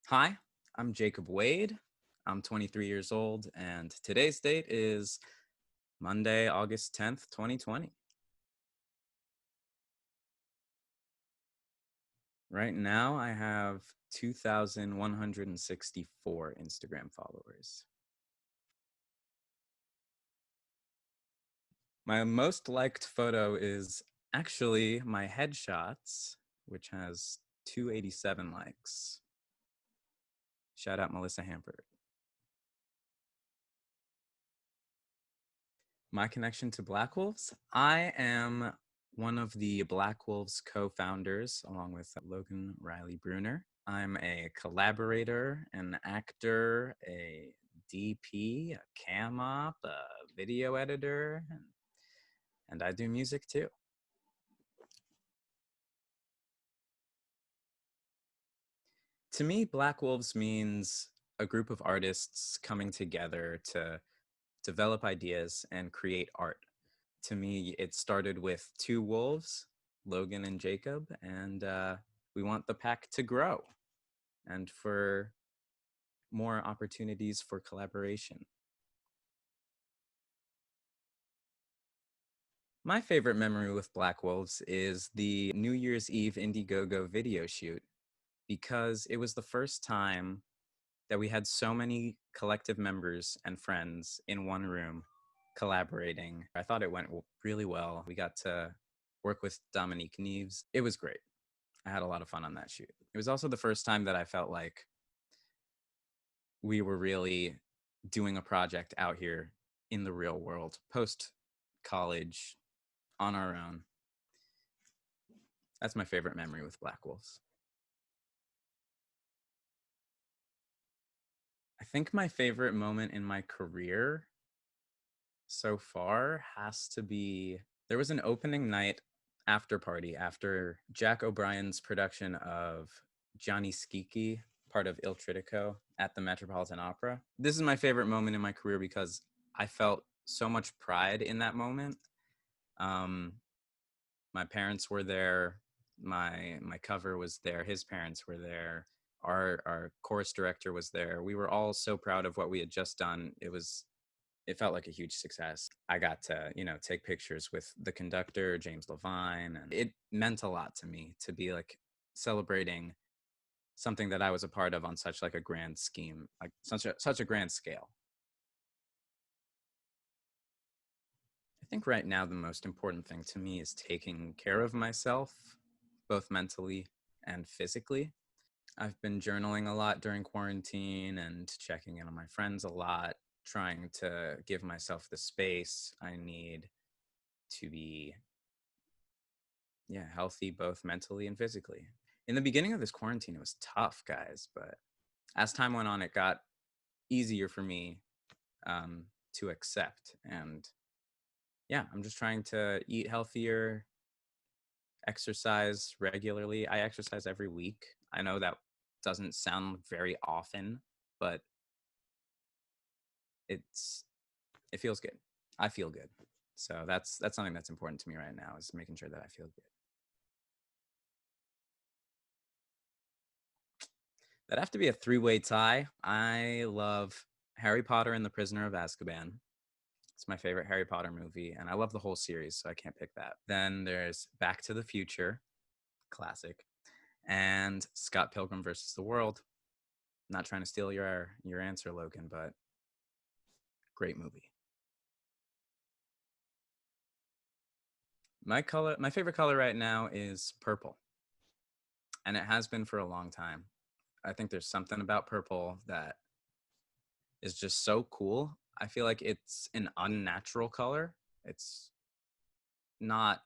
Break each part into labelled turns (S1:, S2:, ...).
S1: Hi, I'm Jacob Wade. I'm 23 years old, and today's date is Monday, August 10th, 2020. Right now, I have 2,164 Instagram followers. My most liked photo is actually my headshots, which has 287 likes. Shout out Melissa Hampert. My connection to Blackwolves? I am one of the Blackwolves co-founders along with Logan Riley Bruner. I'm a collaborator, an actor, a DP, a cam op, a video editor, and I do music too. To me, Black Wolves means a group of artists coming together to develop ideas and create art. To me, it started with two wolves, Logan and Jacob, and we want the pack to grow and for more opportunities for collaboration. My favorite memory with Black Wolves is the New Year's Eve Indiegogo video shoot because it was the first time that we had so many collective members and friends in one room collaborating. I thought it went really well. We got to work with Dominique Neves. It was great. I had a lot of fun on that shoot. It was also the first time that I felt like we were really doing a project out here in the real world, post college, on our own. That's my favorite memory with Black Wolves. I think my favorite moment in my career so far has to be there was an opening night after party after Jack O'Brien's production of Johnny Skiki, part of Il Tritico, at the Metropolitan Opera. This is my favorite moment in my career because I felt so much pride in that moment. Um, my parents were there. My cover was there. His parents were there. Our chorus director was there. We were all so proud of what we had just done. It felt like a huge success. I got to, take pictures with the conductor, James Levine, and it meant a lot to me to be like celebrating something that I was a part of on such like a grand scheme, like such a grand scale. I think right now the most important thing to me is taking care of myself, both mentally and physically. I've been journaling a lot during quarantine and checking in on my friends a lot, trying to give myself the space I need to be healthy both mentally and physically. In the beginning of this quarantine it was tough, guys, but as time went on it got easier for me to accept. And yeah, I'm just trying to eat healthier, exercise regularly. I exercise every week. I know that doesn't sound very often, but it's it feels good. I feel good. So that's something that's important to me right now, is making sure that I feel good. That'd have to be a three-way tie. I love Harry Potter and the Prisoner of Azkaban. It's my favorite Harry Potter movie, and I love the whole series, so I can't pick that. Then there's Back to the Future, classic, and Scott Pilgrim versus the World. Not trying to steal your answer, Logan, but great movie. My favorite color right now is purple, and it has been for a long time. I think there's something about purple that is just so cool. I feel like it's an unnatural color. It's not,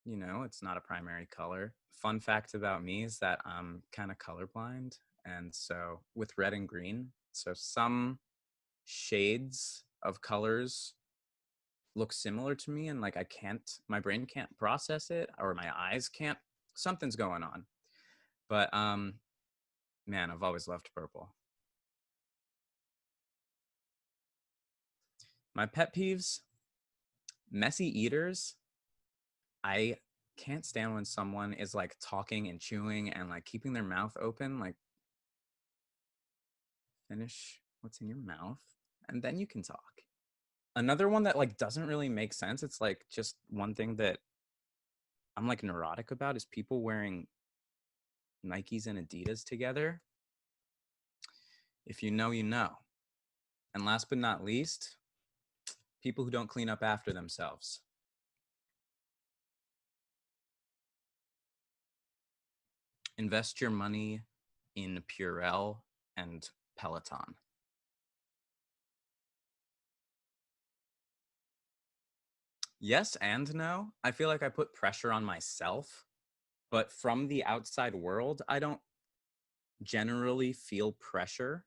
S1: it's not a primary color. Fun fact about me is that I'm kind of colorblind. And so with red and green, so some shades of colors look similar to me and like my brain can't process it, or my eyes can't, something's going on. But man, I've always loved purple. My pet peeves, messy eaters. I can't stand when someone is like talking and chewing and like keeping their mouth open. Like, finish what's in your mouth, and then you can talk. Another one that like doesn't really make sense. It's like just one thing that I'm like neurotic about is people wearing Nikes and Adidas together. If you know, you know. And last but not least, people who don't clean up after themselves. Invest your money in Purell and Peloton. Yes and no. I feel like I put pressure on myself, but from the outside world, I don't generally feel pressure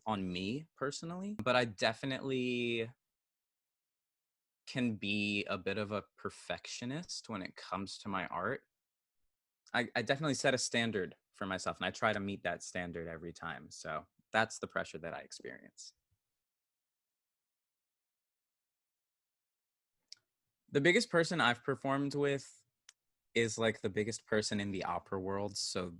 S1: on me personally, but I definitely can be a bit of a perfectionist when it comes to my art. I definitely set a standard for myself and I try to meet that standard every time. So that's the pressure that I experience. The biggest person I've performed with is like the biggest person in the opera world. So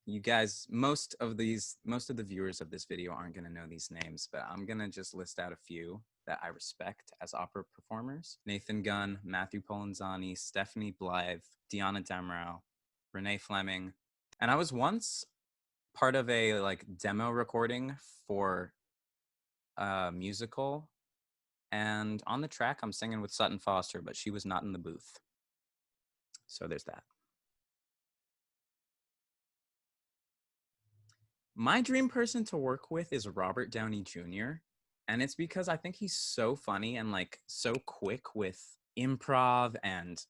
S1: you guys, most of the viewers of this video aren't going to know these names, but I'm going to just list out a few that I respect as opera performers: Nathan Gunn, Matthew Polenzani, Stephanie Blythe, Deanna Damrow, Renee Fleming. And I was once part of a like demo recording for a musical, and on the track I'm singing with Sutton Foster, but she was not in the booth. So there's that. My dream person to work with is Robert Downey Jr. And it's because I think he's so funny and like so quick with improv and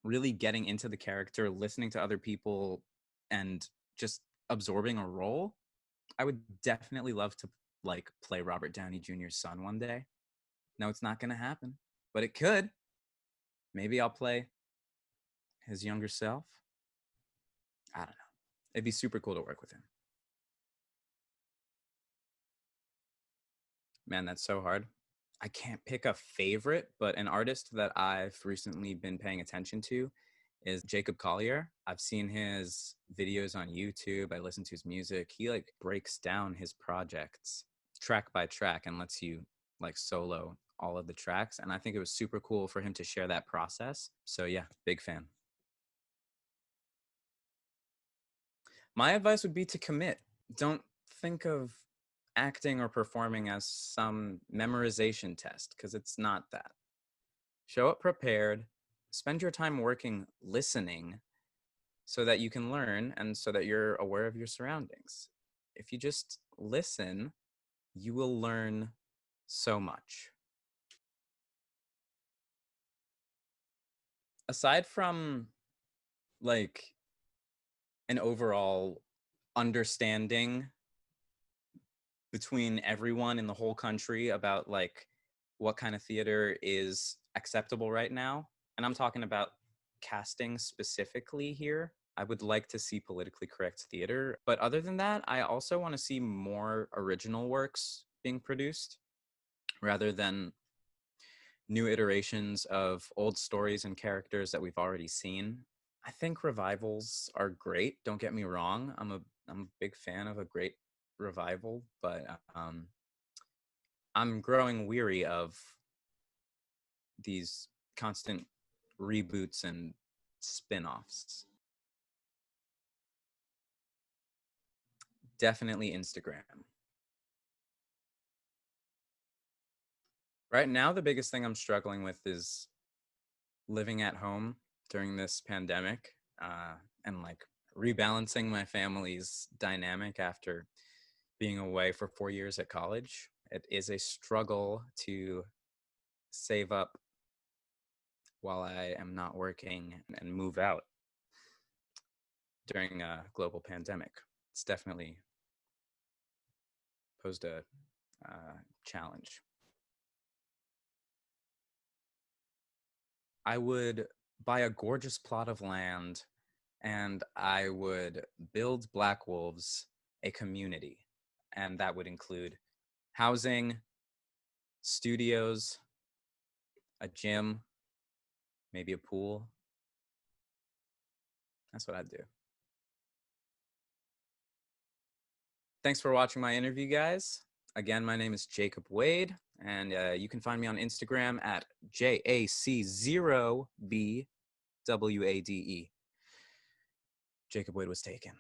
S1: really getting into the character, listening to other people, and just absorbing a role. I would definitely love to like play Robert Downey Jr.'s son one day. No, it's not going to happen, but it could. Maybe I'll play his younger self. I don't know. It'd be super cool to work with him. Man, that's so hard. I can't pick a favorite, but an artist that I've recently been paying attention to is Jacob Collier. I've seen his videos on YouTube. I listen to his music. He like breaks down his projects track by track and lets you like solo all of the tracks. And I think it was super cool for him to share that process. So yeah, big fan. My advice would be to commit. Don't think of acting or performing as some memorization test, because it's not that. Show up prepared, spend your time working listening so that you can learn and so that you're aware of your surroundings. If you just listen, you will learn so much. Aside from like an overall understanding between everyone in the whole country about like what kind of theater is acceptable right now, and I'm talking about casting specifically here, I would like to see politically correct theater. But other than that, I also want to see more original works being produced rather than new iterations of old stories and characters that we've already seen. I think revivals are great. Don't get me wrong. I'm a big fan of a great revival, but I'm growing weary of these constant reboots and spin-offs. Definitely Instagram. Right now, the biggest thing I'm struggling with is living at home during this pandemic, and like rebalancing my family's dynamic after being away for 4 years at college. It is a struggle to save up while I am not working and move out during a global pandemic. It's definitely posed a challenge. I would buy a gorgeous plot of land and I would build Blackwolves a community. And that would include housing, studios, a gym, maybe a pool. That's what I'd do. Thanks for watching my interview, guys. Again, my name is Jacob Wade, and you can find me on Instagram at JAC0BWADE. Jacob Wade was taken.